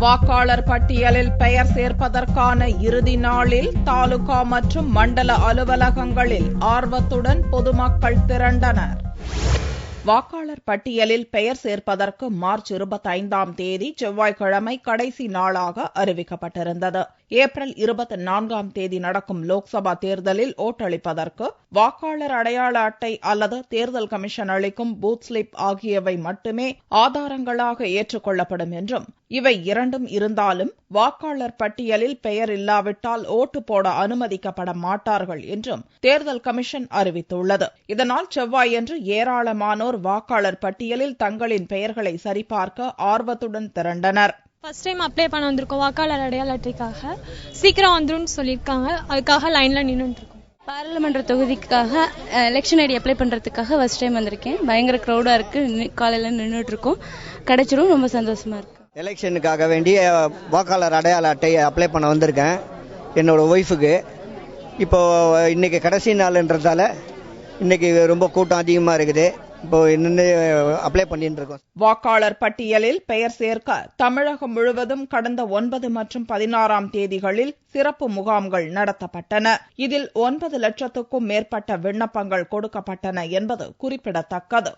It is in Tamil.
வாக்காளர் பட்டியலில் பெயர் சேர்ப்பதற்கான இறுதி நாளில் தாலுகா மற்றும் மண்டல அலுவலகங்களில் ஆர்வத்துடன் பொதுமக்கள் திரண்டனர். வாக்காளர் பட்டியலில் பெயர் சேர்ப்பதற்கு மார்ச் 25ஆம் தேதி செவ்வாய்க்கிழமை கடைசி நாளாக அறிவிக்கப்பட்டிருந்தது. ஏப்ரல் 24ஆம் தேதி நடக்கும் லோக்சபா தேர்தலில் ஓட்டளிப்பதற்கு வாக்காளர் அடையாள அட்டை அல்லது தேர்தல் கமிஷன் அளிக்கும் பூத் ஸ்லிப் ஆகியவை மட்டுமே ஆதாரங்களாக ஏற்றுக்கொள்ளப்படும் என்றும், இவை இரண்டும் இருந்தாலும் வாக்காளர் பட்டியலில் பெயர் இல்லாவிட்டால் ஓட்டு போட அனுமதிக்கப்பட மாட்டார்கள் என்றும் தேர்தல் கமிஷன் அறிவித்துள்ளது. இதனால் செவ்வாயன்று ஏராளமானோர் வாக்காளர் பட்டியலில் தங்களின் பெயர்களை சரிபார்க்க ஆர்வத்துடன் திரண்டனர். ஃபர்ஸ்ட் டைம் அப்ளை பண்ண வந்திருக்கோம் வாக்காளர் அடையாள அட்டைக்காக. சீக்கிரம் வந்துருன்னு சொல்லியிருக்காங்க, அதுக்காக லைன்ல நின்றுட்டு இருக்கோம். பாராளுமன்ற தொகுதிக்காக எலெக்ஷன் ஐடி அப்ளை பண்றதுக்காக ஃபர்ஸ்ட் டைம் வந்திருக்கேன். பயங்கர க்ரௌடா இருக்கு, காலையில நின்றுட்டு இருக்கோம். கிடைச்சிரும், ரொம்ப சந்தோஷமா இருக்கு. எலெக்ஷனுக்காக வேண்டிய வாக்காளர் அடையாள அட்டையை அப்ளை பண்ண வந்திருக்கேன் என்னோட ஒய்ஃபுக்கு. இப்போ இன்னைக்கு கடைசி நாள்ன்றதால இன்னைக்கு ரொம்ப கூட்டம் அதிகமா இருக்குது. இப்போ என்னென்ன அப்ளை பண்ணிட்டு இருக்கோம். வாக்காளர் பட்டியலில் பெயர் சேர்க்க தமிழகம் முழுவதும் கடந்த 9 மற்றும் 16ஆம் தேதிகளில் சிறப்பு முகாம்கள் நடத்தப்பட்டன. இதில் 9 லட்சத்துக்கும் மேற்பட்ட விண்ணப்பங்கள் கொடுக்கப்பட்டன என்பது குறிப்பிடத்தக்கது.